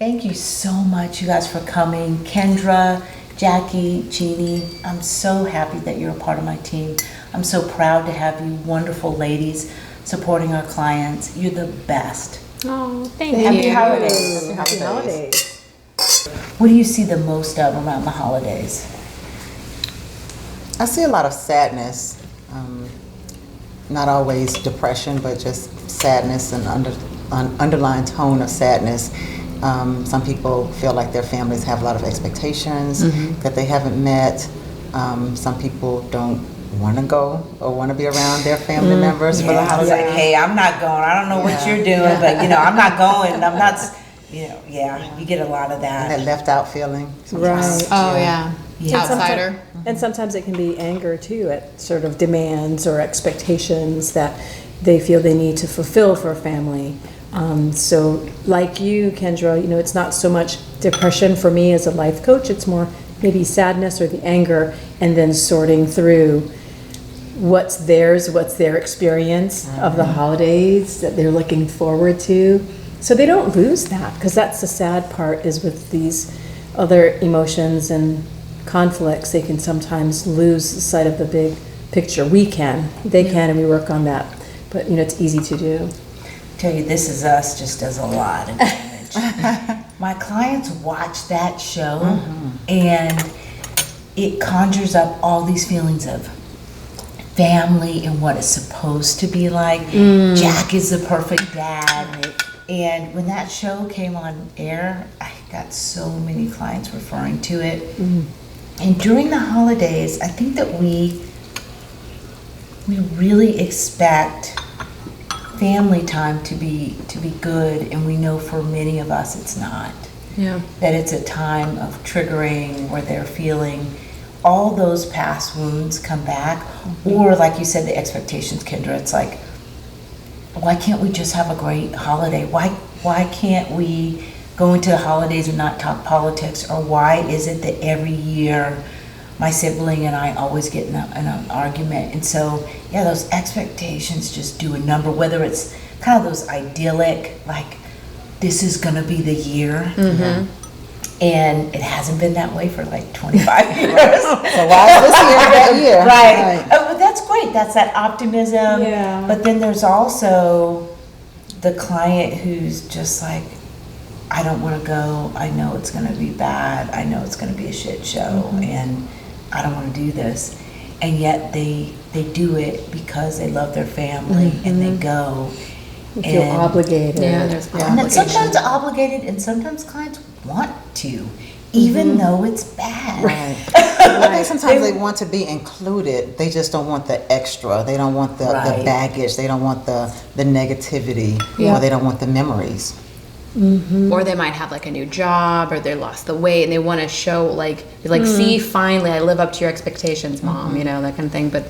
Thank you so much, you guys, for coming. Kendra, Jackie, Jeannie, I'm so happy that you're a part of my team. I'm so proud to have you wonderful ladies supporting our clients. You're the best. Oh, thank you. Happy holidays. Happy holidays. What do you see the most of around the holidays? I see a lot of sadness, not always depression, but just sadness and underlying tone of sadness. Some people feel like their families have a lot of expectations that they haven't met. Some people don't want to go or want to be around their family members for the holidays. It's like, hey, I'm not going. I don't know what you're doing, but I'm not going. I'm not, you get a lot of that. And that left out feeling. Right. Oh, yeah. Outsider. And sometimes it can be anger too at sort of demands or expectations that they feel they need to fulfill for a family. So like you, Kendra, it's not so much depression for me as a life coach. It's more maybe sadness or the anger, and then sorting through what's theirs, what's their experience of the holidays that they're looking forward to. So they don't lose that, because that's the sad part, is with these other emotions and conflicts, they can sometimes lose sight of the big picture. They can, and we work on that. But it's easy to do. Tell you, This Is Us just does a lot of damage. My clients watch that show, and it conjures up all these feelings of family and what it's supposed to be like. Jack is the perfect dad. And when that show came on air, I got so many clients referring to it. And during the holidays, I think that we really expect family time to be good, and we know for many of us it's not. Yeah. That it's a time of triggering where they're feeling all those past wounds come back, or like you said, the expectations, Kendra. It's like, why can't we just have a great holiday? Why can't we go into the holidays and not talk politics? Or why is it that every year my sibling and I always get in an argument? And so, those expectations just do a number, whether it's kind of those idyllic, like, this is going to be the year. And it hasn't been that way for like 25 years. So why is this year that year? Right. Oh, but that's great. That's that optimism. Yeah. But then there's also the client who's just like, I don't want to go. I know it's going to be bad. I know it's going to be a shit show, and I don't want to do this. And yet they do it because they love their family, and they go. You feel obligated. Yeah, there's And then sometimes obligated, and sometimes clients want to, even though it's bad. Right. I think sometimes they want to be included. They just don't want the extra. They don't want the baggage. They don't want the negativity. Or they don't want the memories. Or they might have like a new job, or they lost the weight, and they want to show like see, finally I live up to your expectations, Mom, that kind of thing. But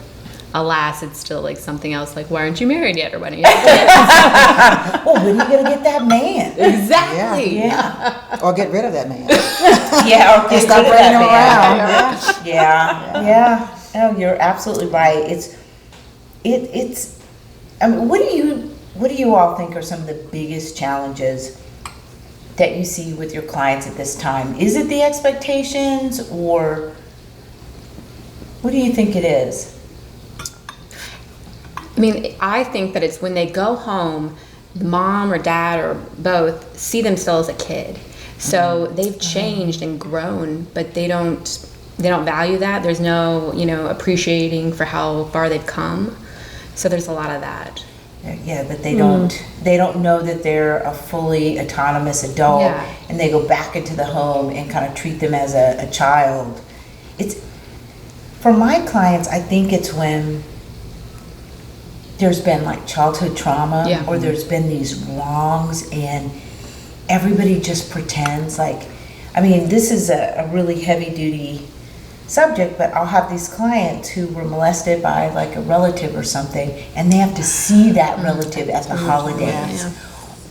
alas, it's still like something else, like, why aren't you married yet, or why don't you have kids? Well, when are you gonna get that man? Exactly. Yeah. Or get rid of that man. Or get Stop rid of bringing him that around. man. Yeah. No, you're absolutely right. It's. I mean, what do you all think are some of the biggest challenges that you see with your clients at this time? Is it the expectations, or what do you think it is? I mean, I think that it's when they go home, the mom or dad or both see themselves as a kid. So they've changed and grown, but they don't value that. There's no, appreciating for how far they've come. So there's a lot of that. Yeah, but they don't know that they're a fully autonomous adult, and they go back into the home and kind of treat them as a child. It's, for my clients, I think it's when there's been like childhood trauma, or there's been these wrongs, and everybody just pretends like, I mean, this is a really heavy duty subject, but I'll have these clients who were molested by like a relative or something, and they have to see that relative at the holidays,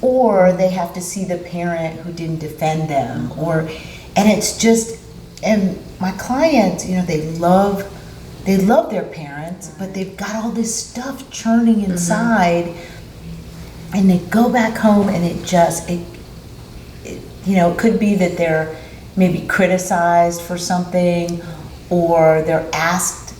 or they have to see the parent who didn't defend them, and it's just, and my clients, they love their parents, but they've got all this stuff churning inside, and they go back home, and it could be that they're maybe criticized for something, or they're asked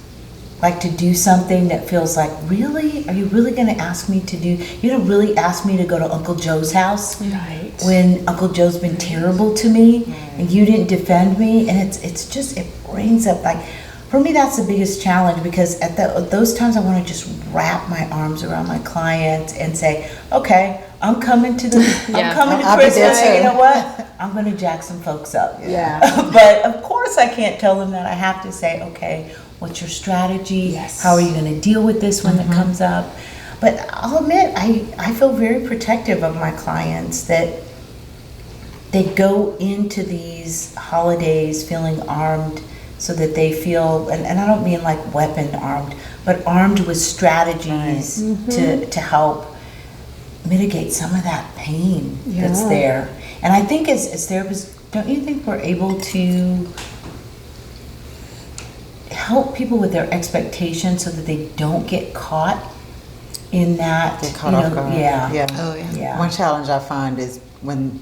like to do something that feels like, really? Are you really gonna ask me to do, you're gonna really ask me to go to Uncle Joe's house? Right. When Uncle Joe's been terrible to me and you didn't defend me? And it's just, it brings up, like, for me, that's the biggest challenge, because at those times I want to just wrap my arms around my client and say, okay, I'm coming to I'll be there Christmas, too. and you know what? I'm going to jack some folks up. Yeah. But of course I can't tell them that. I have to say, okay, what's your strategy? Yes. How are you going to deal with this when it comes up? But I'll admit, I feel very protective of my clients, that they go into these holidays feeling armed, so that they feel, and I don't mean like weapon armed, but armed with strategies to help mitigate some of that pain that's there. And I think as therapists, don't you think we're able to help people with their expectations so that they don't get caught in that? Get caught off guard. Yeah. Oh, yeah. Yeah. One challenge I find is when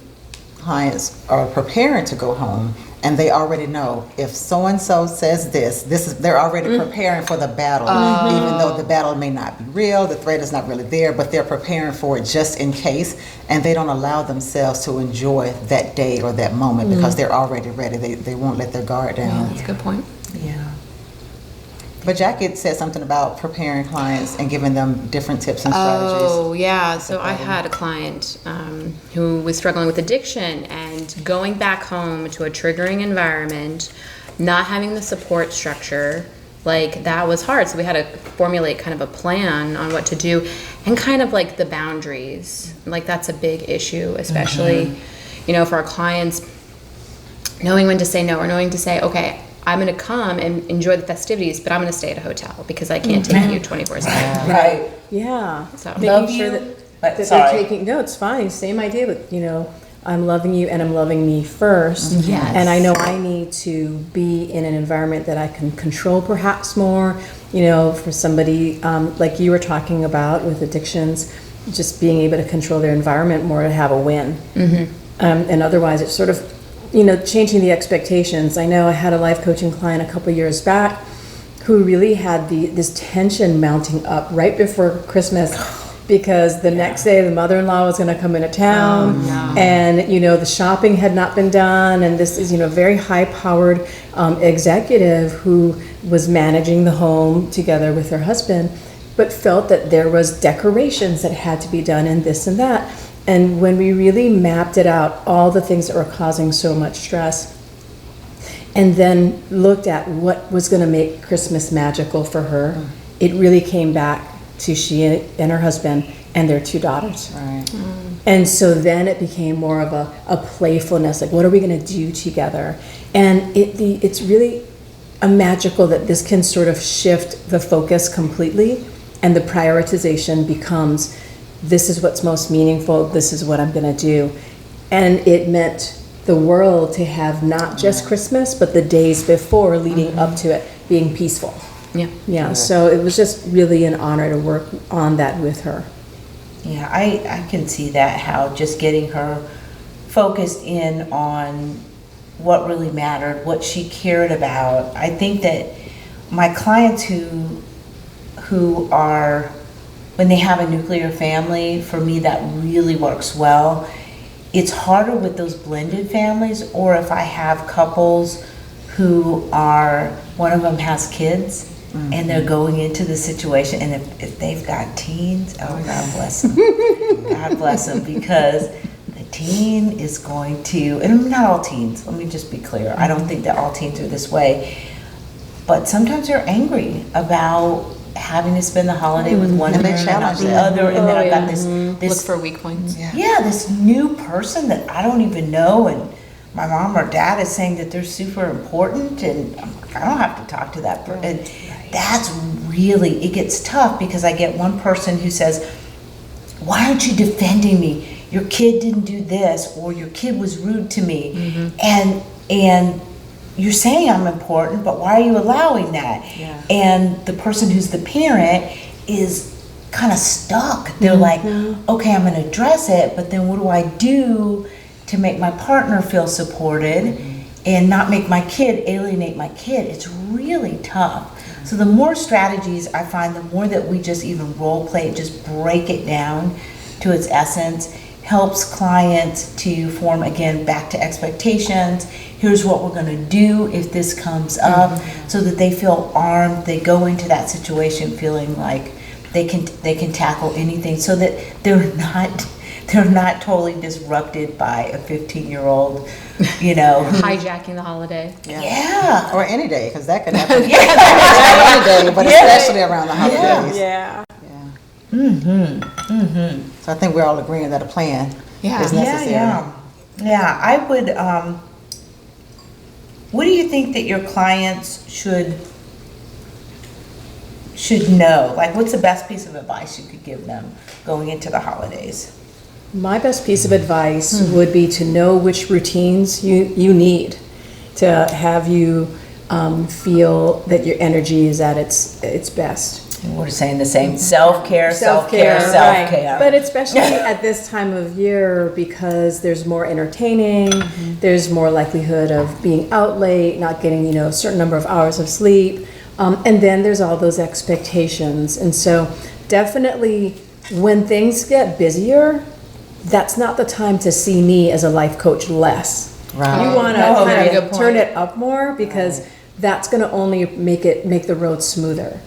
clients are preparing to go home, and they already know if so-and-so says this is, they're already preparing for the battle, even though the battle may not be real, the threat is not really there, but they're preparing for it just in case, and they don't allow themselves to enjoy that day or that moment because they're already ready. They won't let their guard down. That's a good point. Yeah. But Jackie said something about preparing clients and giving them different tips and strategies. Oh, yeah. So I had a client who was struggling with addiction and going back home to a triggering environment, not having the support structure, like that was hard. So we had to formulate kind of a plan on what to do, and kind of like the boundaries. Like that's a big issue, especially, for our clients, knowing when to say no or knowing to say, okay, I'm going to come and enjoy the festivities, but I'm going to stay at a hotel because I can't take you 24/7. Right. Yeah. So- making Love sure you, that but they're sorry. taking, no, it's fine. Same idea, but I'm loving you and I'm loving me first. Yes. And I know I need to be in an environment that I can control perhaps more. For somebody like you were talking about with addictions, just being able to control their environment more to have a win. And otherwise it's sort of, changing the expectations. I know I had a life coaching client a couple years back who really had this tension mounting up right before Christmas, because the next day the mother-in-law was going to come into town, and the shopping had not been done, and this is very high-powered executive who was managing the home together with her husband, but felt that there was decorations that had to be done and this and that. And when we really mapped it out, all the things that were causing so much stress, and then looked at what was going to make Christmas magical for her, it really came back to she and her husband and their 2 daughters. Right. And so then it became more of a playfulness, like what are we going to do together? And it's really a magical that this can sort of shift the focus completely, and the prioritization becomes, this is what's most meaningful, this is what I'm going to do. And it meant the world to have not just Christmas, but the days before leading up to it being peaceful. Yeah. Yeah, so it was just really an honor to work on that with her. Yeah, I can see that, how just getting her focused in on what really mattered, what she cared about. I think that my clients who are, when they have a nuclear family, for me that really works well. It's harder with those blended families, or if I have couples who are, one of them has kids, and they're going into the situation, and if they've got teens, oh, God bless them. God bless them, because the teen is going to, and not all teens, let me just be clear, I don't think that all teens are this way, but sometimes they're angry about having to spend the holiday with one And they parent and not challenge the that. other, and then I've got Look this for weak points. yeah, this new person that I don't even know, and my mom or dad is saying that they're super important, and I'm like, I don't have to talk to that person. And that's really, it gets tough, because I get one person who says, why aren't you defending me? Your kid didn't do this, or your kid was rude to me. And you're saying I'm important, but why are you allowing that? Yeah. And the person who's the parent is kind of stuck. They're like, okay, I'm going to address it, but then what do I do to make my partner feel supported and not make my kid alienate my kid. It's really tough. So the more strategies I find, the more that we just even role play it, just break it down to its essence, helps clients to form, again, back to expectations. Here's what we're gonna do if this comes up, so that they feel armed. They go into that situation feeling like they can tackle anything, so that they're not totally disrupted by a 15-year-old, Hijacking the holiday. Yeah. Or any day, because that could happen. Any day, but especially around the holidays. Yeah. So I think we're all agreeing that a plan is necessary. Yeah, I would, what do you think that your clients should know? Like, what's the best piece of advice you could give them going into the holidays? My best piece of advice would be to know which routines you need to have you feel that your energy is at its best. We're saying the same, self-care. Right. But especially at this time of year, because there's more entertaining, there's more likelihood of being out late, not getting, a certain number of hours of sleep. And then there's all those expectations. And so definitely when things get busier, that's not the time to see me as a life coach less. Right. You want to turn it up more, because that's going to only make the road smoother.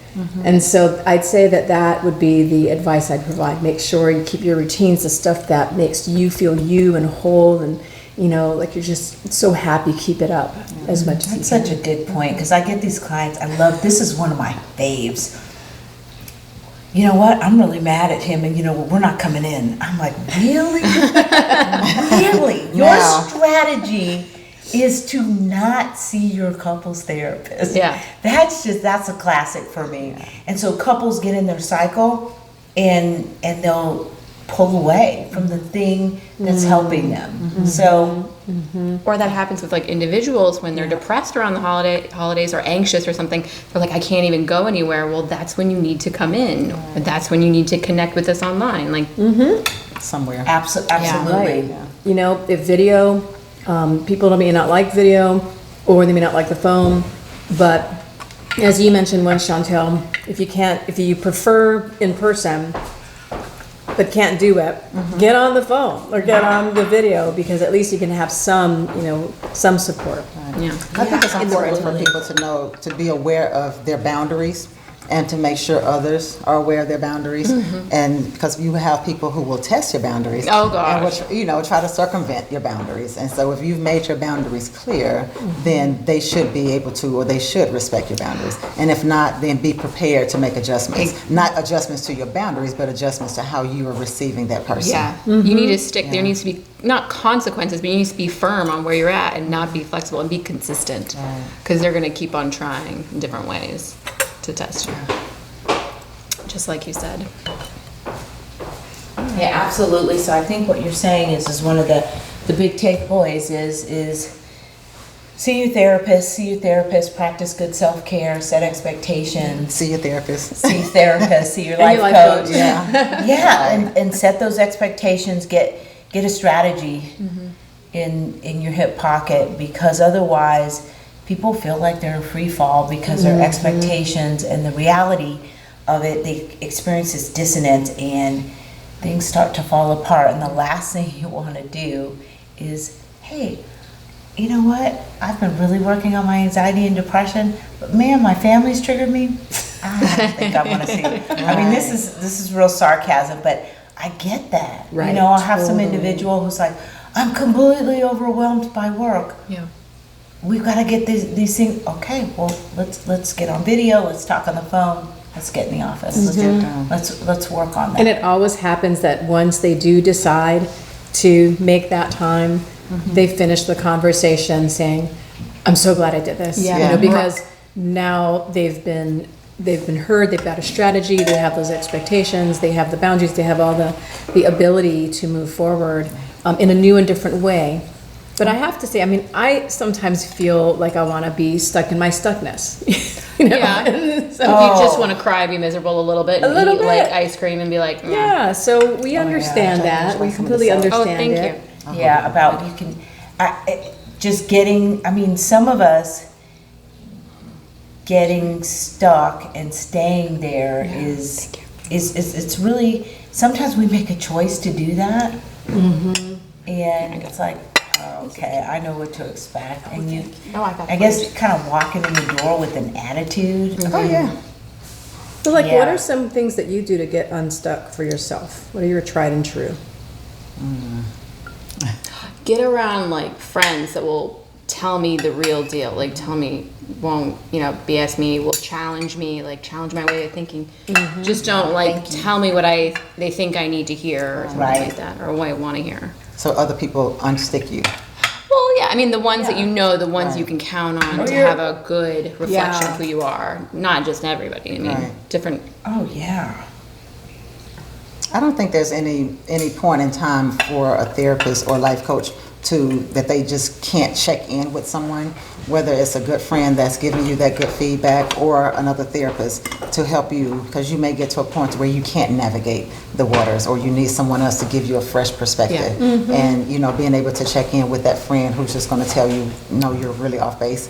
And so I'd say that would be the advice I'd provide. Make sure you keep your routines, the stuff that makes you feel you and whole, and like you're just so happy. Keep it up as much as you can. That's such a good point, because I get these clients, this is one of my faves. You know what? I'm really mad at him, and we're not coming in. I'm like, really? Really? Your strategy is to not see your couples therapist. Yeah. That's a classic for me. And so couples get in their cycle and they'll pull away from the thing that's helping them. So Or that happens with individuals when they're depressed around the holidays or anxious or something. They're like, I can't even go anywhere. Well, that's when you need to come in. That's when you need to connect with us online. Somewhere. absolutely. Right. If video, people may not like video, or they may not like the phone, but as you mentioned once, Chantel, if you prefer in person but can't do it, get on the phone or get on the video, because at least you can have some support. Yeah. I think it's important for people to know, to be aware of their boundaries, and to make sure others are aware of their boundaries. And because you have people who will test your boundaries. Oh, gosh. And try to circumvent your boundaries. And so if you've made your boundaries clear, then they should be able to, or they should respect your boundaries. And if not, then be prepared to make adjustments. Not adjustments to your boundaries, but adjustments to how you are receiving that person. Yeah. You need to stick. There needs to be not consequences, but you need to be firm on where you're at and not be flexible and be consistent, because they're going to keep on trying in different ways to test you, just like you said. Yeah, absolutely. So I think what you're saying is one of the big takeaways is see your therapist, practice good self-care, set expectations. See your therapist. See your life coach. Yeah. Yeah, and set those expectations, get a strategy in your hip pocket, because otherwise people feel like they're in free fall, because their expectations and the reality of it, they experience this dissonance and things start to fall apart. And the last thing you want to do is, hey, you know what? I've been really working on my anxiety and depression, but man, my family's triggered me. I don't think I want to see it. I mean, this is real sarcasm, but I get that. Right, I'll have some individual who's like, I'm completely overwhelmed by work. Yeah. We've got to get these things. Okay, well, let's get on video. Let's talk on the phone. Let's get in the office. Let's work on that. And it always happens that once they do decide to make that time, they finish the conversation saying, "I'm so glad I did this." Yeah. Because now they've been heard. They've got a strategy. They have those expectations. They have the boundaries. They have all the ability to move forward in a new and different way. But I have to say, I sometimes feel like I want to be stuck in my stuckness. Yeah. So You just want to cry, be miserable a little bit, and eat bit. ice cream and be like, Yeah, so we understand that. We completely understand thank it. you. Yeah, about you can, just getting, I mean, some of us getting stuck and staying there is it's really, sometimes we make a choice to do that. And it's like, oh, okay, I know what to expect. And you, I guess, kind of walking in the door with an attitude. Oh, yeah. So like, what Yeah. are some things that you do to get unstuck for yourself? What are your tried and true? Get around like friends that will tell me the real deal, like tell me, won't, BS me, will challenge me, like challenge my way of thinking. Just don't like tell me what they think I need to hear or something like that, or what I want to hear. So other people unstick you. Well, yeah, I mean the ones that the ones you can count on to have a good reflection of who you are, not just everybody. I mean, different. Oh, yeah. I don't think there's any point in time for a therapist or life coach that they just can't check in with someone, whether it's a good friend that's giving you that good feedback or another therapist to help you, because you may get to a point where you can't navigate the waters, or you need someone else to give you a fresh perspective. And being able to check in with that friend who's just going to tell you, no, you're really off base.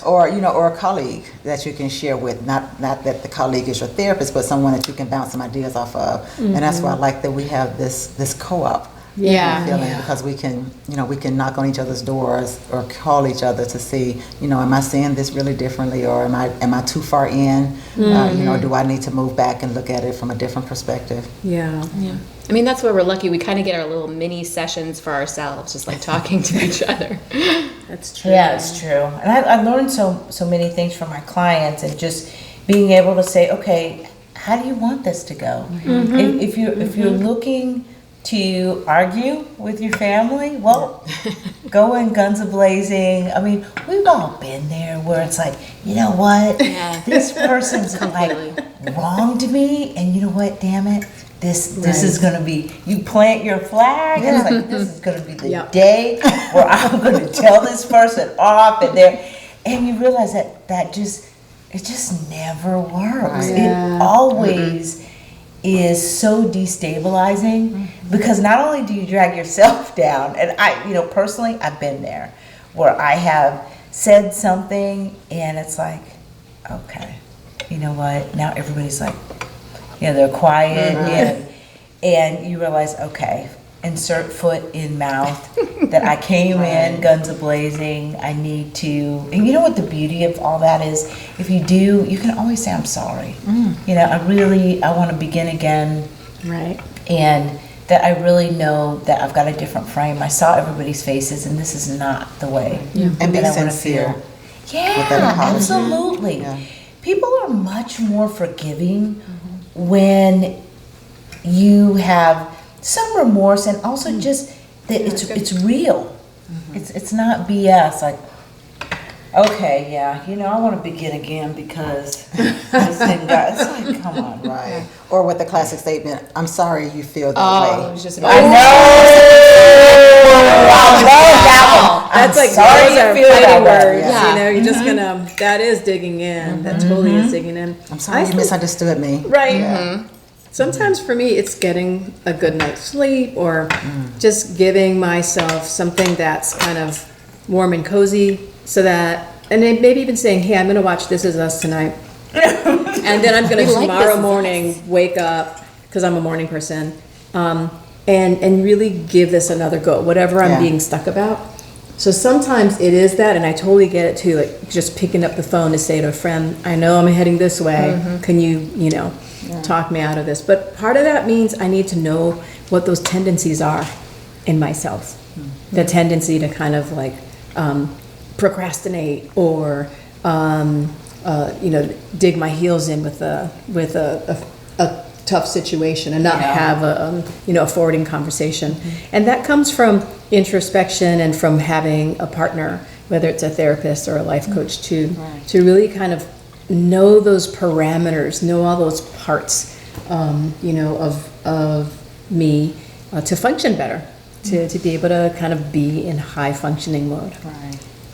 Or a colleague that you can share with, not that the colleague is your therapist, but someone that you can bounce some ideas off of. And that's why I like that we have this co-op feeling, because we can knock on each other's doors or call each other to see, am I seeing this really differently, or am I too far in? Do I need to move back and look at it from a different perspective? Yeah. I mean, that's why we're lucky. We kind of get our little mini sessions for ourselves, just like talking to each other. That's true. Yeah, it's true. And I learned so many things from my clients, and just being able to say, okay, how do you want this to go? If you're looking to argue with your family, well, go in guns a-blazing. I mean, we've all been there where it's like, you know what, this person's like wronged me, and you know what, damn it, this is gonna be, you plant your flag, and it's like, this is gonna be the day where I'm gonna tell this person off, and you realize that it just never works. It always is so destabilizing, because not only do you drag yourself down, and I, personally, I've been there where I have said something and it's like, okay, you know what, now everybody's like, they're quiet, and you realize, okay, insert foot in mouth, that I came in guns a-blazing, I need to, and you know what the beauty of all that is? If you do, you can always say, I'm sorry. I want to begin again. Right. And that I really know that I've got a different frame. I saw everybody's faces, and this is not the way. And be that I wanna sincere. feel. Yeah, absolutely. People are much more forgiving when you have some remorse, and also just that it's real. It's not BS. Like, okay, I want to begin again because this thing got. It's like, come on, Right. Or with the classic statement, I'm sorry you feel that way. It was just I know. I love that one. That's like, sorry those are you feel that fighting way. words. You're just gonna, that is digging in. That totally is digging in. I'm sorry you misunderstood me. Right. Sometimes for me, it's getting a good night's sleep, or just giving myself something that's kind of warm and cozy, so that, and then maybe even saying, hey, I'm going to watch This Is Us tonight. And then I'm going to tomorrow morning wake up, because I'm a morning person, and really give this another go, whatever I'm being stuck about. So sometimes it is that, and I totally get it too, like just picking up the phone to say to a friend, I know I'm heading this way, can you, talk me out of this. But part of that means I need to know what those tendencies are in myself. The tendency to kind of like procrastinate, or dig my heels in with a tough situation, and not have a forwarding conversation. And that comes from introspection, and from having a partner, whether it's a therapist or a life coach, to really kind of know those parameters, know all those parts, of me, to function better, to be able to kind of be in high functioning mode.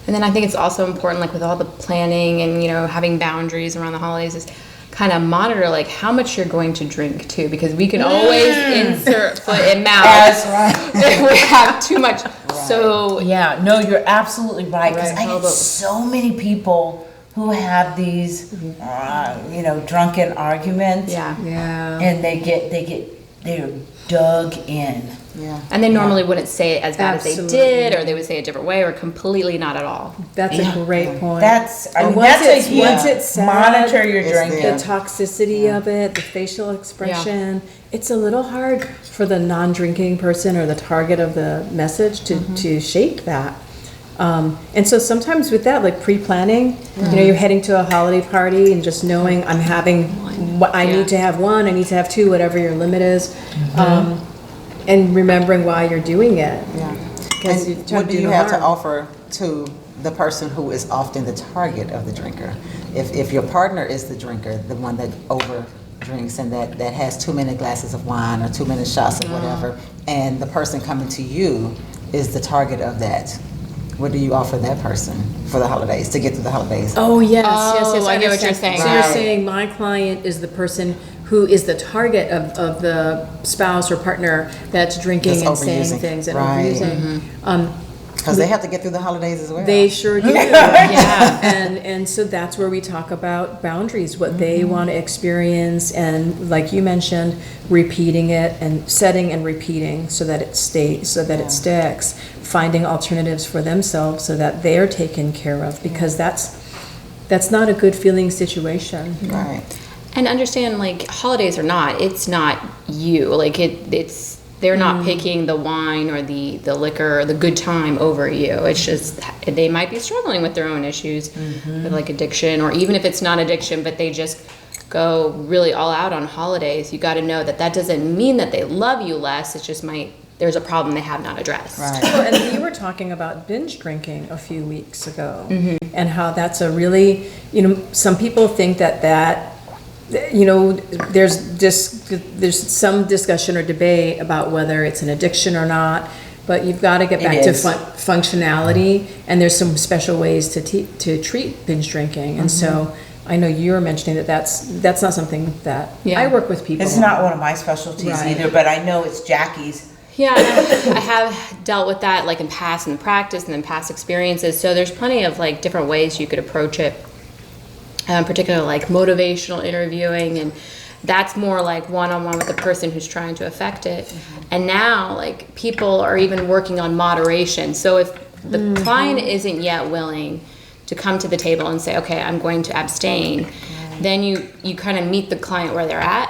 And then I think it's also important, like with all the planning and having boundaries around the holidays, is kind of monitor like how much you're going to drink too, because we can always insert foot in mouth if we have too much. So Yeah, no, you're absolutely right, because Right. I get so many people who have these, drunken arguments. yeah. Yeah. And they're dug in. Yeah. And they normally wouldn't say it as bad as they Absolutely. did, or they would say it a different way, or completely not at all. That's a great point. That's, I And mean, once that's a it's- huge, once it's sad, monitor your it's drinking. there. the toxicity of it, the facial expression. It's a little hard for the non-drinking person or the target of the message to shape that. And so sometimes with that, like pre-planning, you're heading to a holiday party and just knowing I'm having, I need to have one, I need to have two, whatever your limit is. And remembering why you're doing it. Yeah. Because you're And trying what to do do you no have to harm. offer to the person who is often the target of the drinker? If your partner is the drinker, the one that over drinks and that has too many glasses of wine or too many shots of whatever, and the person coming to you is the target of that, what do you offer that person for the holidays, to get through the holidays? Oh, yes, yes, Oh, yes. I get what understand. you're saying. So you're Right. saying my client is the person who is the target of the spouse or partner that's drinking That's and saying overusing. things and Right. overusing. Because they have to get through the holidays as well. They sure do. Yeah. And so that's where we talk about boundaries, what they want to experience, and like you mentioned, repeating it and setting and repeating so that it stays, so that it sticks. Finding alternatives for themselves so that they're taken care of, because that's not a good feeling situation. Right. And understand, like, holidays or not, it's not you. Like, it's they're not picking the wine or the liquor or the good time over you. It's just they might be struggling with their own issues, with like addiction, or even if it's not addiction, but they just go really all out on holidays. You got to know that doesn't mean that they love you less. It just there's a problem they have not addressed. Right. Well, and we were talking about binge drinking a few weeks ago, and how that's a really, some people think that there's some discussion or debate about whether it's an addiction or not, but you've got to get back It to is. functionality, and there's some special ways to treat binge drinking, and so I know you were mentioning that's not something that Yeah. I work with people It's on. not one of my specialties Right. either, but I know it's Jackie's. Yeah, I have dealt with that like in practice and in past experiences. So there's plenty of like different ways you could approach it, particularly like motivational interviewing, and that's more like one-on-one with the person who's trying to affect it. And now like people are even working on moderation. So if the client isn't yet willing to come to the table and say, okay, I'm going to abstain, then you kind of meet the client where they're at.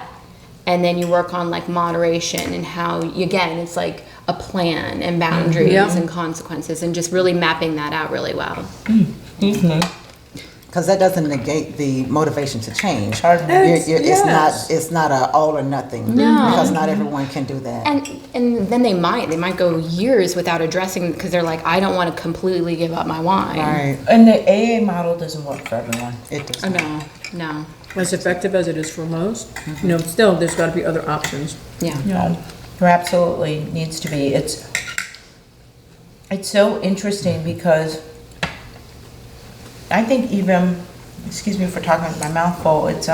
And then you work on like moderation and how, again, it's like a plan and boundaries and consequences, and just really mapping that out really well. Because that doesn't negate the motivation to change. Hard to- It's not a all or nothing. No. Because not everyone can do that. And then they might go years without addressing, because they're like, I don't want to completely give up my wine. Right. And the AA model doesn't work for everyone. It does. Oh, no. As effective as it is for most, still there's got to be other options. Yeah. No, there absolutely needs to be. It's so interesting because I think even, excuse me for talking with my mouth full, it's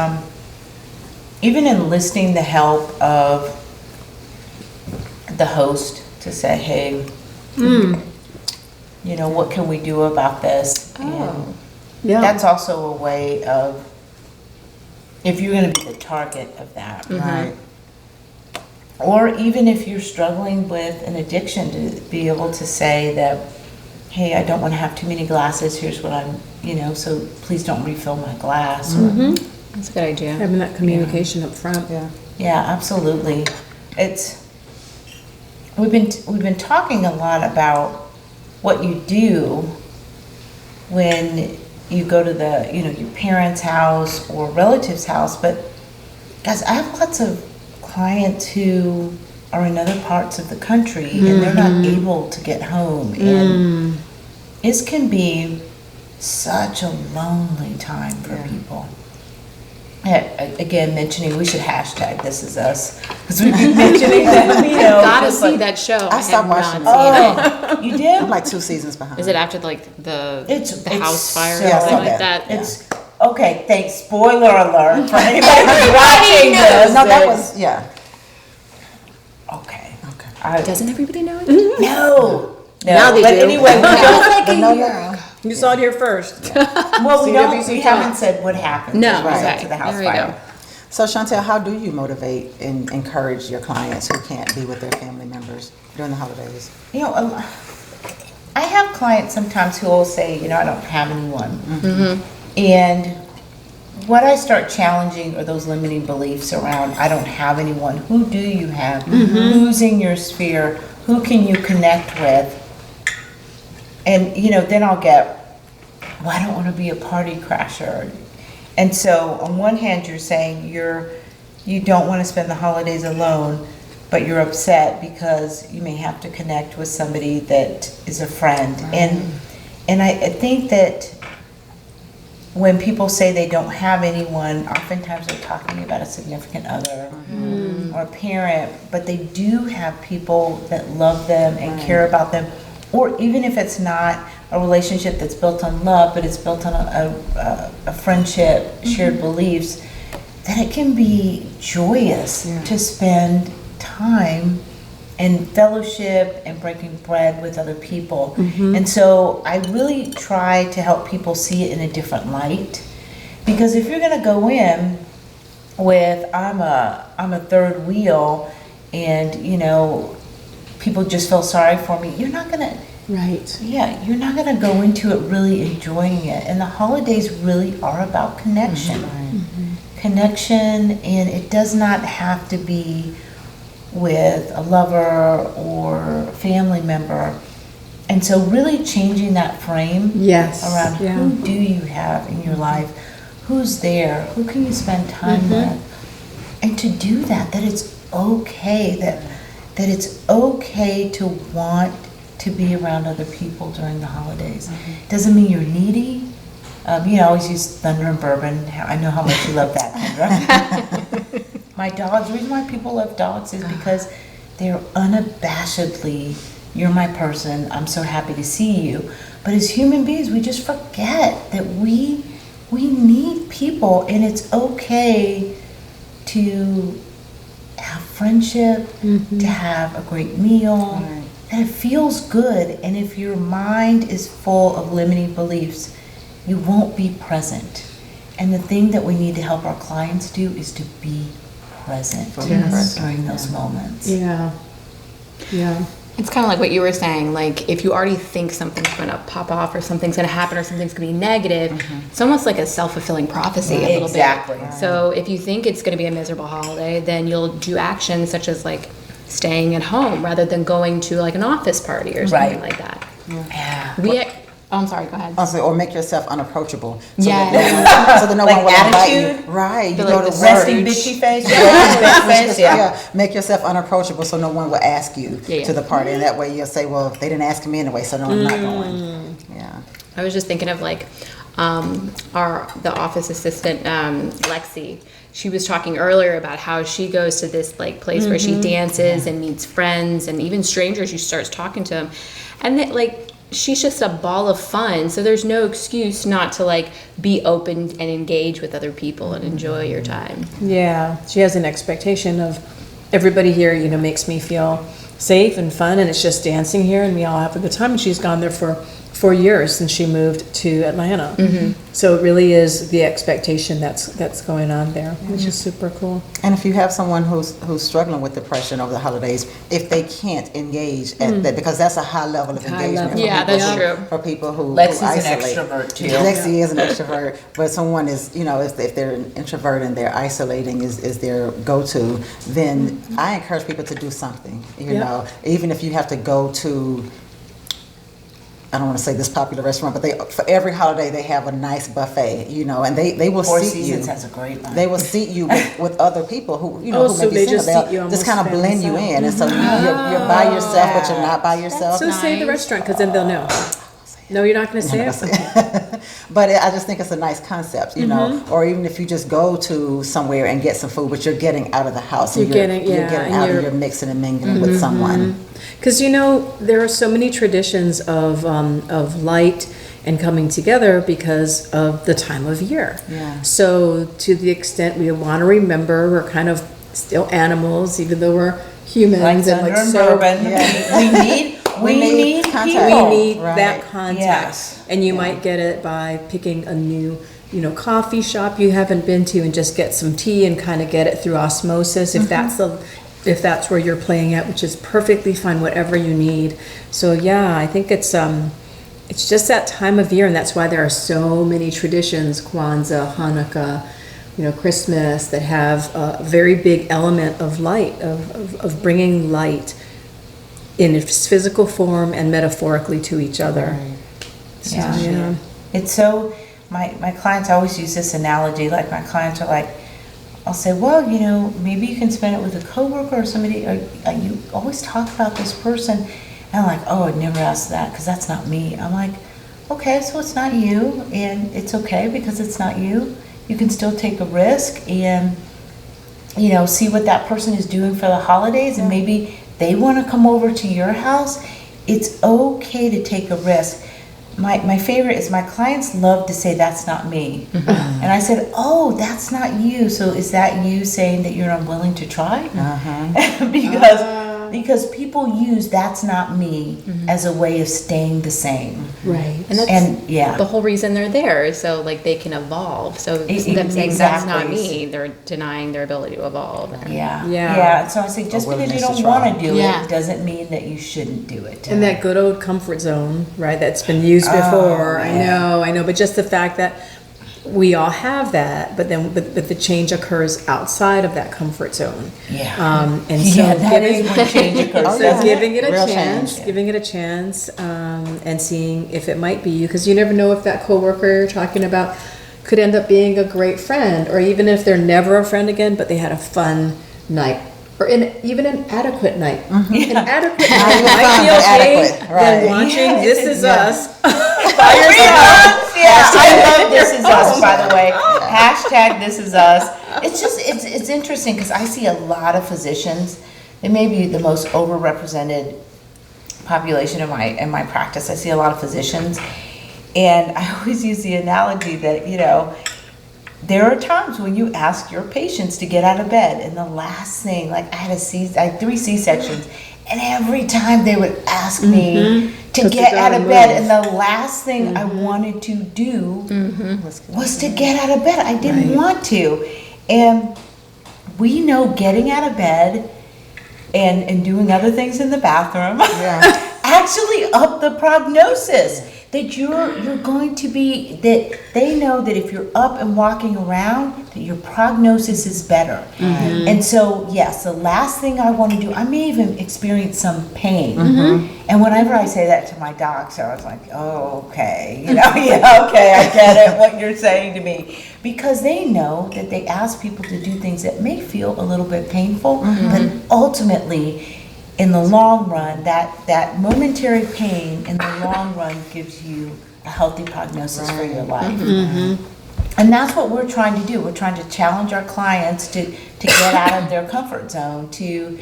even enlisting the help of the host to say, hey, what can we do about this? And Yeah. that's also a way of, if you're going to be the target of that, Right. or even if you're struggling with an addiction, to be able to say that, hey, I don't want to have too many glasses, here's what I'm, so please don't refill my glass. Or, That's a good idea. Having that communication up front. Yeah. yeah, absolutely. We've been talking a lot about what you do when you go to your parents' house or relative's house, but guys, I have lots of clients who are in other parts of the country and they're not able to get home, and this can be such a lonely time for people. Again, mentioning, we should hashtag this is us, because we've been mentioning them, Gotta just see like- that show. I stopped watching not seen it. You did? I'm like 2 seasons behind. Is it after like the It's house fire or so Yeah, I something saw like that. that? It's Okay, thanks. Spoiler alert for anybody who's watching this. No, that was, yeah. Okay. Doesn't everybody know it? No. Now they but do. anyway, we don't. But no, no. You saw it here first. Well, we don't. We haven't said what happened. No, as a result okay. to the house There we go. fire. So Chantel, how do you motivate and encourage your clients who can't be with their family members during the holidays? You know, I have clients sometimes who will say, I don't have anyone. And what I start challenging are those limiting beliefs around, I don't have anyone. Who do you have? Who's in your sphere? Who can you connect with? And, then I'll get, well, I don't want to be a party crasher. And so on one hand, you're saying you don't want to spend the holidays alone, but you're upset because you may have to connect with somebody that is a friend. And I think that when people say they don't have anyone, oftentimes they're talking about a significant other or a parent, but they do have people that love them and care about them. Or even if it's not a relationship that's built on love, but it's built on a friendship, shared beliefs, then it can be joyous to spend time and fellowship and breaking bread with other people. And so I really try to help people see it in a different light. Because if you're gonna go in with, I'm a third wheel and, people just feel sorry for me, you're not gonna, you're not gonna go into it really enjoying it. And the holidays really are about connection. Connection, and it does not have to be with a lover or family member. And so really changing that frame around who do you have in your life, who's there, who can you spend time with, and to do that it's okay, that it's okay to want to be around other people during the holidays. Doesn't mean you're needy. I always use thunder and bourbon. I know how much you love that, Kendra. My dogs, the reason why people love dogs is because they're unabashedly, you're my person, I'm so happy to see you. But as human beings, we just forget that we need people, and it's okay to have friendship, to have a great meal, that it feels good. And if your mind is full of limiting beliefs, you won't be present. And the thing that we need to help our clients do is to be present during those moments. Yeah. It's kind of like what you were saying, like if you already think something's going to pop off or something's going to happen or something's going to be negative, it's almost like a self-fulfilling prophecy a little bit. So if you think it's going to be a miserable holiday, then you'll do actions such as like staying at home rather than going to like an office party or something like that. I'm sorry, go ahead. Also, or make yourself unapproachable. So Yeah. that no Like one will invite attitude? you. Right. You Like go to the work. Resting bitchy face. Bitchy face, Make yourself unapproachable so no one will ask you Yeah. to the party. And that way you'll say, well, they didn't ask me anyway, so no, I'm not going. Yeah. I was just thinking of like the office assistant, Lexi. She was talking earlier about how she goes to this like place where she dances and meets friends and even strangers. She starts talking to them, and that like she's just a ball of fun. So there's no excuse not to like be open and engage with other people and enjoy your time. Yeah, she has an expectation of everybody here, makes me feel safe and fun, and it's just dancing here, and we all have a good time. And she's gone there for 4 years since she moved to Atlanta. So it really is the expectation that's going on there, which is super cool. And if you have someone who's struggling with depression over the holidays, if they can't engage at that, because that's a high level of engagement. level. Yeah, that's true. For people who Lexi's isolate. an extrovert too. Lexi is an extrovert, but someone is, if they're an introvert and they're isolating is their go-to, then I encourage people to do something, even if you have to go to, I don't want to say this popular restaurant, but for every holiday they have a nice buffet, and they will Four seat you. Seasons has a great line. They will seat you with other people who Oh, who so may be they single. just They'll seat you just almost kind of by blend you themselves. in, and so you're by yourself, but you're not by yourself. So say the restaurant, because then they'll know. No, you're not going to say it? But I just think it's a nice concept, or even if you just go to somewhere and get some food, but you're getting out of the house. And You're getting out and you're mixing and mingling with someone. Because there are so many traditions of light and coming together because of the time of year. Yeah. So to the extent we want to remember, we're kind of still animals, even though we're humans. Like and thunder and so bourbon. Yeah. We need contact. people. we need Right. that contact. Yes. And you might get it by picking a new, coffee shop you haven't been to and just get some tea and kind of get it through osmosis if that's where you're playing at, which is perfectly fine, whatever you need. So yeah, I think it's just that time of year, and that's why there are so many traditions, Kwanzaa, Hanukkah, Christmas, that have a very big element of light, of bringing light in its physical form and metaphorically to each other. Right. So, Yeah. yeah. It's so, my clients always use this analogy, like my clients are like, I'll say, well, maybe you can spend it with a coworker or somebody, or you always talk about this person. And I'm like, oh, I'd never ask that because that's not me. I'm like, okay, so it's not you, and it's okay because it's not you. You can still take a risk and, see what that person is doing for the holidays, and maybe they want to come over to your house. It's okay to take a risk. My favorite is my clients love to say, that's not me. And I said, oh, that's not you. So is that you saying that you're unwilling to try? Because people use that's not me as a way of staying the same. Right. And that's And the whole reason they're there, so like they can evolve. So them saying that's not Exactly. me, they're denying their ability to evolve. Yeah. So I say, just A because you willingness don't to try. want to do Yeah. it doesn't mean that you shouldn't do it. And that good old comfort zone, right? That's been used before. I know. But just the fact that we all have that, but the change occurs outside of that comfort zone. Yeah. And so that is when change occurs. Oh, So yeah. giving it a Real chance, change. giving it a chance, and seeing if it might be you, because you never know if that coworker you're talking about could end up being a great friend, or even if they're never a friend again, but they had a fun night, or even an adequate night. An adequate night might be okay Adequate, right. than watching Yeah, This it's- Is yeah. Us. Yeah, I love This Is Us, by the way. Hashtag This Is Us. It's just, it's interesting because I see a lot of physicians. They may be the most overrepresented population in my practice. I see a lot of physicians. And I always use the analogy that, there are times when you ask your patients to get out of bed, and the last thing, like I had 3 C-sections, and every time they would ask me to get out of bed, and the last thing I wanted to do was to get out of bed. I didn't want to. And we know getting out of bed and doing other things in the bathroom actually up the prognosis. That you're going to be, that they know that if you're up and walking around, that your prognosis is better. And so, yes, the last thing I want to do, I may even experience some pain. And whenever I say that to my docs, I was like, oh, okay, okay, I get it, what you're saying to me. Because they know that they ask people to do things that may feel a little bit painful, but ultimately, in the long run, that momentary pain in the long run gives you a healthy prognosis for your life. And that's what we're trying to do. We're trying to challenge our clients to get out of their comfort zone, to,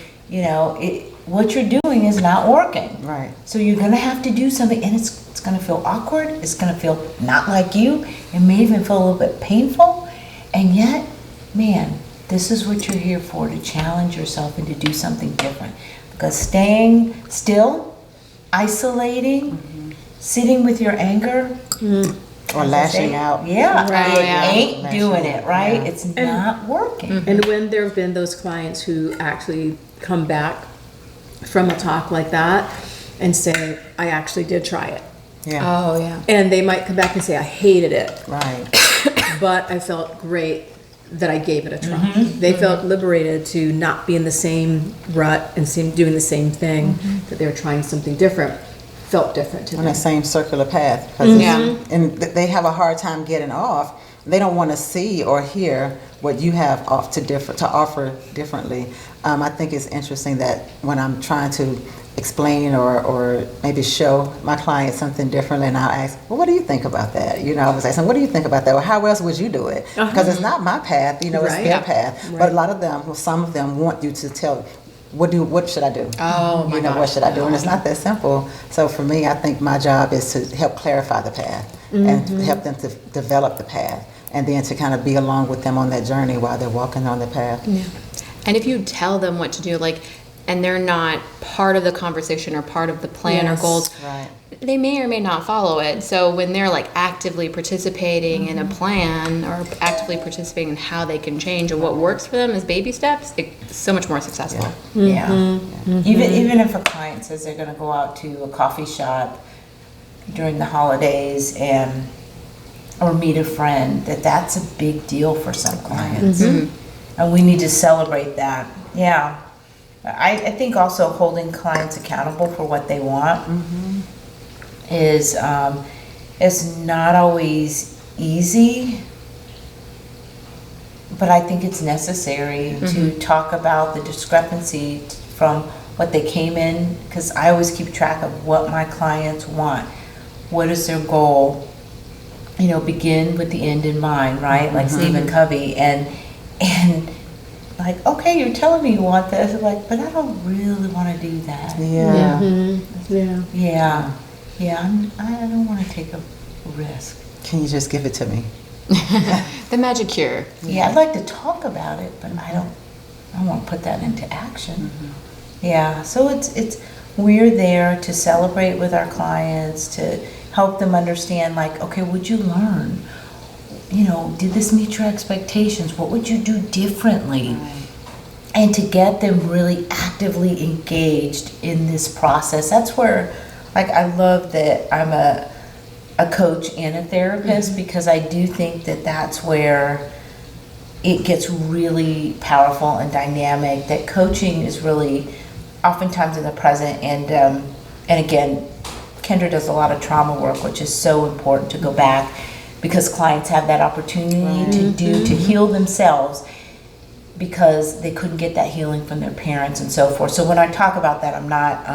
what you're doing is not working. Right. So you're going to have to do something, and it's going to feel awkward. It's going to feel not like you. It may even feel a little bit painful. And yet, man, this is what you're here for, to challenge yourself and to do something different. Because staying still, isolating, sitting with your anger, Or lashing out. it yeah. ain't Lashing doing out, it, right? yeah. It's not working. And when there have been those clients who actually come back from a talk like that and say, I actually did try it. Yeah. Oh yeah. And they might come back and say, I hated it, Right. but I felt great that I gave it a try. They felt liberated to not be in the same rut and doing the same thing, that they were trying something different, felt different to On them. that same circular path. 'Cause and they have a hard time getting off. They don't want to see or hear what you have to offer differently. I think it's interesting that when I'm trying to explain or maybe show my client something differently, and I'll ask, well, what do you think about that? I was asking, what do you think about that? Well, how else would you do it? Because it's not my path, it's Right. their path. Right. But a lot of them, well, some of them want you to tell, what should I do? Oh, my What gosh. should I do? And it's not that simple. So for me, I think my job is to help clarify the path and help them to develop the path, and then to kind of be along with them on that journey while they're walking on the path. Yeah. And if you tell them what to do, like, and they're not part of the conversation or part of the plan Yes, or goals, right. they may or may not follow it. So when they're like actively participating in a plan or actively participating in how they can change and what works for them as baby steps, it's so much more successful. Yeah. Even if a client says they're going to go out to a coffee shop during the holidays or meet a friend, that's a big deal for some clients. And we need to celebrate that. Yeah. I think also holding clients accountable for what they want is not always easy, but I think it's necessary to talk about the discrepancy from what they came in, because I always keep track of what my clients want. What is their goal? Begin with the end in mind, right? Like Stephen Covey, and like, okay, you're telling me you want this. I'm like, but I don't really want to do that. Yeah. I don't want to take a risk. Can you just give it to me? The magic cure. Yeah, I'd like to talk about it, but I want to put that into action. Yeah, so it's we're there to celebrate with our clients, to help them understand, like, okay, what'd you learn? Did this meet your expectations? What would you do differently? And to get them really actively engaged in this process. That's where, like, I love that I'm a coach and a therapist, because I do think that that's where it gets really powerful and dynamic. That coaching is really oftentimes in the present, and again, Kendra does a lot of trauma work, which is so important to go back, because clients have that opportunity to heal themselves because they couldn't get that healing from their parents and so forth. So when I talk about that, I'm not,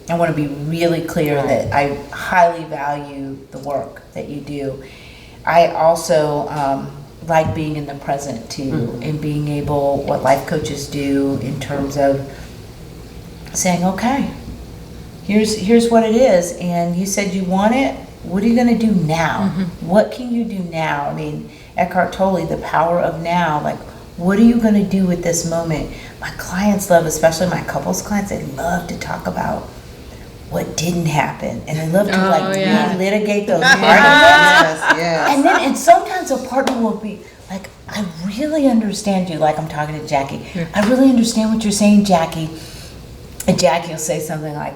I want to be really clear that I highly value the work that you do. I also like being in the present too, and being able, what life coaches do in terms of saying, okay, here's what it is, and you said you want it. What are you going to do now? What can you do now? I mean, Eckhart Tolle, the power of now. Like, what are you going to do with this moment? My clients love, especially my couples clients, they love to talk about what didn't happen, and they love to relitigate those arguments. Yes. And sometimes a partner will be like, I really understand you. Like, I'm talking to Jackie. I really understand what you're saying, Jackie. And Jackie will say something like,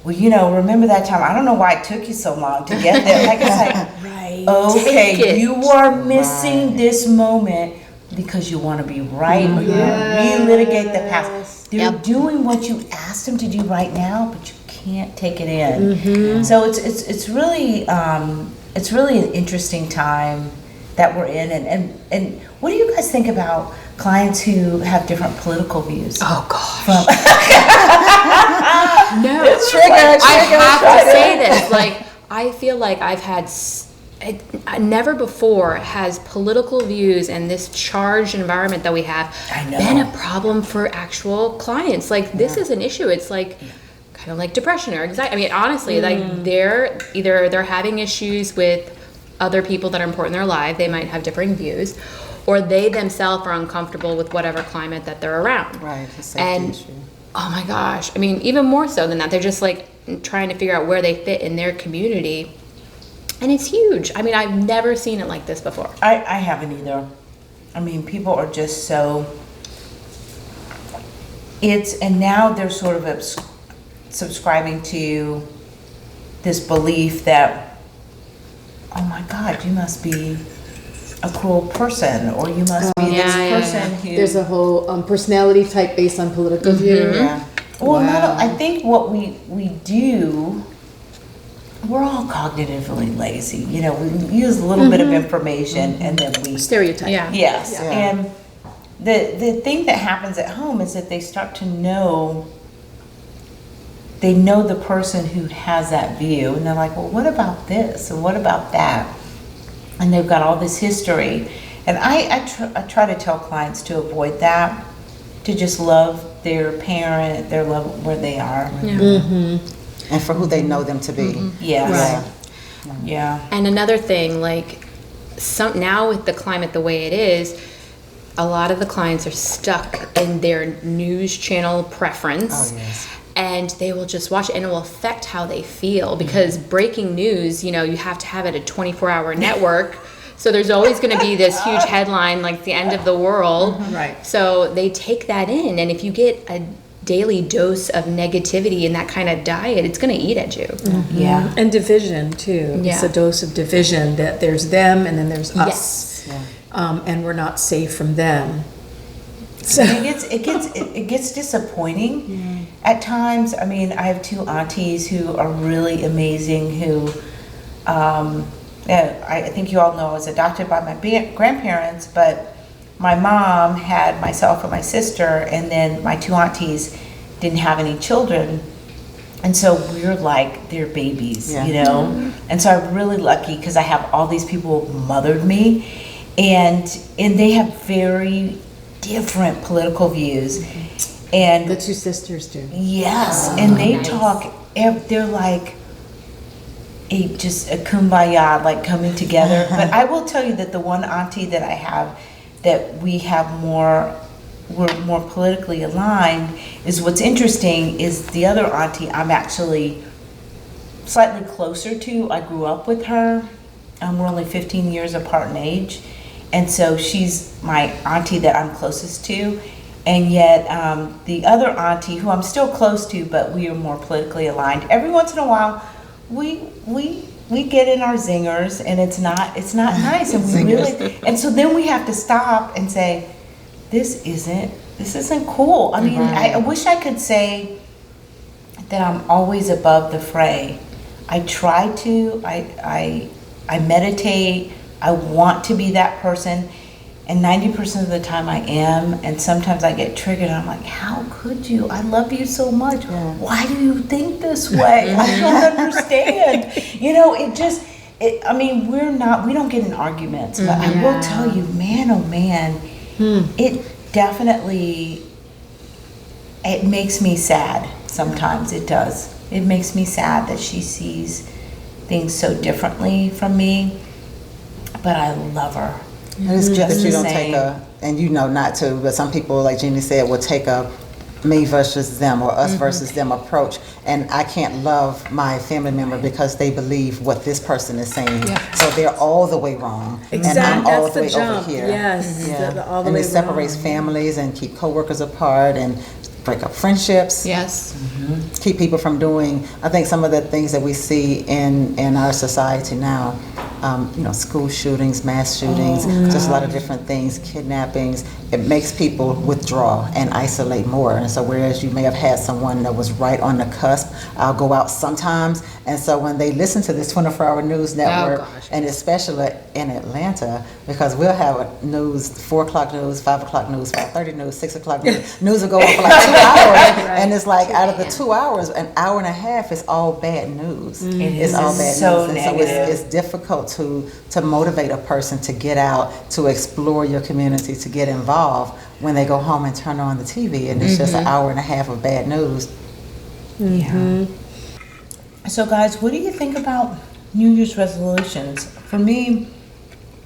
well, remember that time? I don't know why it took you so long to get there. Like, it's like, okay, you are missing this moment because you want to be right, or you want to relitigate the past. They're doing what you asked them to do right now, but you can't take it in. So it's really an interesting time that we're in. And what do you guys think about clients who have different political views? Oh, gosh. No. I have to say this. Like, I feel like I've had... never before has political views and this charged environment that we have been a problem for actual clients. Like, this is an issue. It's like kind of like depression or anxiety. I mean, honestly, like, they're having issues with other people that are important in their life. They might have differing views, or they themselves are uncomfortable with whatever climate that they're around. Right, it's a safety issue. Oh my gosh, I mean, even more so than that, they're just like trying to figure out where they fit in their community. And it's huge. I mean, I've never seen it like this before. I haven't either. I mean, people are just so... And now they're sort of subscribing to this belief that, oh my God, you must be a cruel person, or you must be this person who... There's a whole personality type based on political view. Well, I think what we do... We're all cognitively lazy. We use a little bit of information and then we... Stereotype. Yes. Yeah. And the thing that happens at home is that they start to know... They know the person who has that view, and they're like, well, what about this? And what about that? And they've got all this history. And I try to tell clients to avoid that, to just love their parent, their level, where they are. And for who they know them to be. Yes. Yeah. And another thing, like now with the climate the way it is, a lot of the clients are stuck in their news channel preference. Oh, yes. And they will just watch it, and it will affect how they feel, because breaking news, you have to have it a 24-hour network. So there's always going to be this huge headline like the end of the world. Right. So they take that in, and if you get a daily dose of negativity in that kind of diet, it's going to eat at you. Yeah. And division too. Yeah. It's a dose of division, that there's them and then there's us. Yes. And we're not safe from them. So It gets disappointing at times. I mean, I have two aunties who are really amazing. Who, I think you all know, I was adopted by my grandparents, but my mom had myself and my sister, and then my two aunties didn't have any children, and so we're like their babies, And so I'm really lucky because I have all these people who mothered me, and they have very different political views, and the two sisters do. yes, and they nice. talk. They're like just a kumbaya, like coming together. But I will tell you that the one auntie that I have, that we're more politically aligned, is what's interesting is the other auntie I'm actually slightly closer to. I grew up with her. We're only 15 years apart in age. And so she's my auntie that I'm closest to. And yet the other auntie, who I'm still close to, but we are more politically aligned, every once in a while we get in our zingers, and it's not nice, and we really, and so then we have to stop and say, this isn't cool. I mean, I wish I could say that I'm always above the fray. I try to. I meditate. I want to be that person, and 90% of the time I am, and sometimes I get triggered, and I'm like, how could you? I love you so much. Why do you think this way? I don't understand. I mean, we don't get in arguments, but I will tell you, man, oh man, it definitely, it makes me sad sometimes. It does. It makes me sad that she sees things so differently from me, but I love her. It's just that you don't Same. take not to, but some people, like Jeannie said, will take a me versus them or us versus them approach. And I can't love my family member because they believe what this person is saying. Yeah. So they're all the way wrong. Exactly. And I'm all That's the way the jump. over here. Yes. Yeah. All the and way it separates wrong. families and keep coworkers apart and break up friendships. Yes. Keep people from doing, I think some of the things that we see in our society now, school shootings, mass shootings, just a lot of different things, kidnappings, it makes people withdraw and isolate more. And so whereas you may have had someone that was right on the cusp, I'll go out sometimes, and so when they listen to this 24-hour news network, and especially in Atlanta, because we'll have a news, 4 o'clock news, 5 o'clock news, 5:30 news, 6 o'clock news, news will go on for like 2 hours, and it's like out of the 2 hours, an hour and a half is all bad news. It's all bad so news. And negative. so it's difficult to motivate a person to get out, to explore your community, to get involved when they go home and turn on the TV and it's just an hour and a half of bad news. Yeah. So guys, what do you think about New Year's resolutions? For me,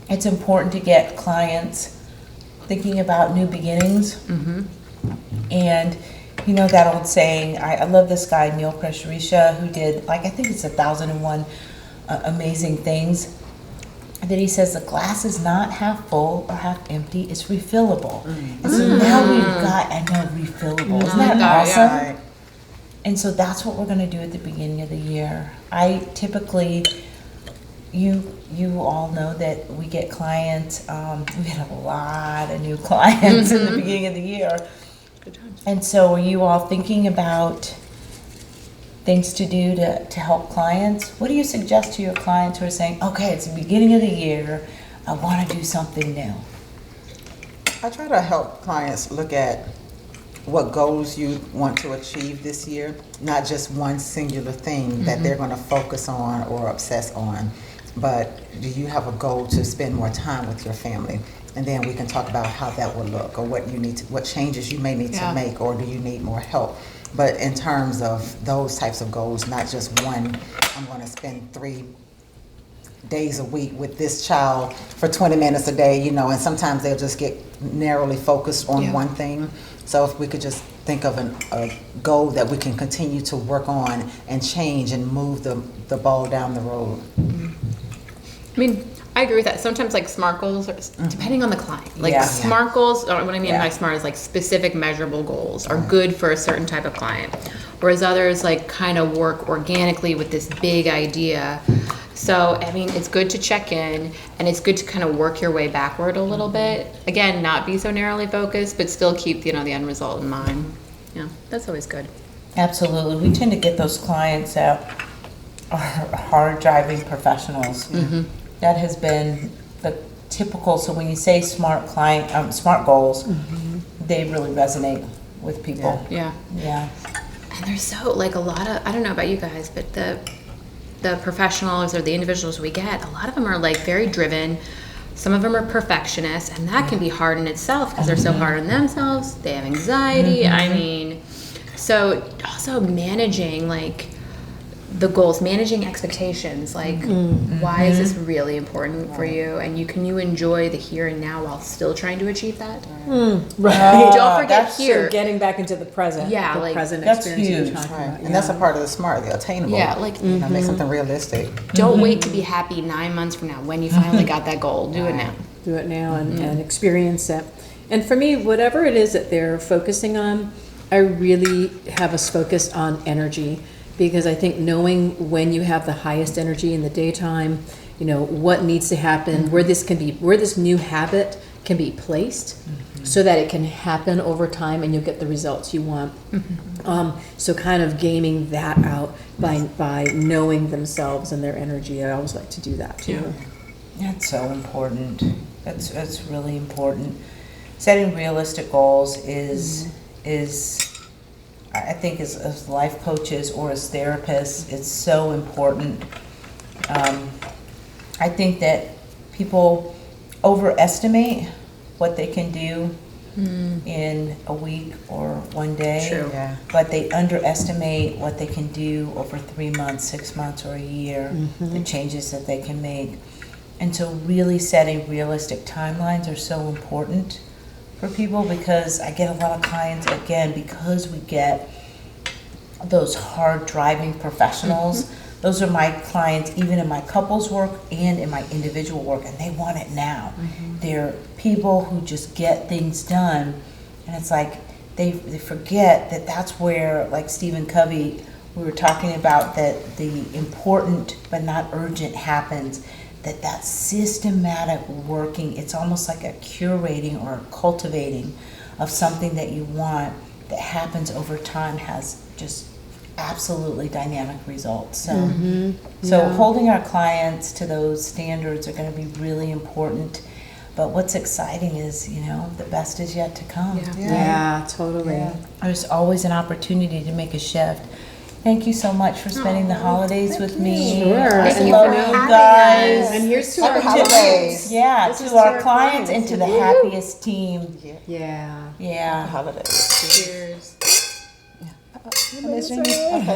it's important to get clients thinking about new beginnings. And that old saying, I love this guy, Neil Prasharisha, who did, I think it's 1,001 amazing things, that he says the glass is not half full or half empty, it's refillable. And so now we've got, refillable. Isn't that awesome? And so that's what we're going to do at the beginning of the year. I typically, you all know that we get clients, we get a lot of new clients in the beginning of the year. Good times. And so are you all thinking about things to do to help clients? What do you suggest to your clients who are saying, okay, it's the beginning of the year, I want to do something new? I try to help clients look at what goals you want to achieve this year, not just one singular thing that they're going to focus on or obsess on, but do you have a goal to spend more time with your family? and then we can talk about how that will look, or what changes you may need to make, or do you need more help. But in terms of those types of goals, not just one, I'm going to spend 3 days a week with this child for 20 minutes a day, and sometimes they'll just get narrowly focused on one thing. So if we could just think of a goal that we can continue to work on and change and move the ball down the road. I mean, I agree with that. Sometimes like SMART goals, depending on the client. Like SMART goals, or what I mean by SMART is like specific measurable goals are good for a certain type of client. Whereas others like kind of work organically with this big idea. So, I mean, it's good to check in, and it's good to kind of work your way backward a little bit. Again, not be so narrowly focused, but still keep, the end result in mind. Yeah, that's always good. Absolutely. We tend to get those clients that are hard driving professionals. That has been the typical. So when you say SMART goals, they really resonate with people. Yeah. And there's so like a lot of, I don't know about you guys, but the professionals or the individuals we get, a lot of them are like very driven. Some of them are perfectionists, and that can be hard in itself because they're so hard on themselves. They have anxiety. I mean, so also managing like the goals, managing expectations, like why is this really important for you, and can you enjoy the here and now while still trying to achieve that? Right. Don't forget here. So getting back into the present. Yeah, the like, present that's experience huge. you're talking about. And that's a part of the SMART, the attainable. Yeah, like Make something realistic. don't wait to be happy 9 months from now when you finally got that goal. Do it now. Do it now and experience it. And for me, whatever it is that they're focusing on, I really have us focused on energy, because I think knowing when you have the highest energy in the daytime, what needs to happen, where this new habit can be placed, so that it can happen over time and you'll get the results you want. So kind of gaming that out by knowing themselves and their energy. I always like to do that too. That's so important. That's really important. Setting realistic goals is I think as life coaches or as therapists, it's so important. I think that people overestimate what they can do in a week or one day. True. Yeah. But they underestimate what they can do over 3 months, 6 months, or a year, the changes that they can make. And so really setting realistic timelines are so important for people, because I get a lot of clients, again, because we get those hard driving professionals. Those are my clients even in my couples work and in my individual work, and they want it now. They're people who just get things done, and it's like they forget that that's where, like Stephen Covey, we were talking about, that the important but not urgent happens, that systematic working, it's almost like a curating or a cultivating of something that you want that happens over time, has just absolutely dynamic results. So holding our clients to those standards are going to be really important. But what's exciting is, the best is yet to come. Yeah, totally. There's always an opportunity to make a shift. Thank you so much for spending the holidays with me. Sure. I Thank you love for you having guys. us. And here's to Happy our holidays. Yeah, This is to our clients and clients. to the happiest team. Yeah. Yeah. Holidays. Cheers. I miss you. Okay.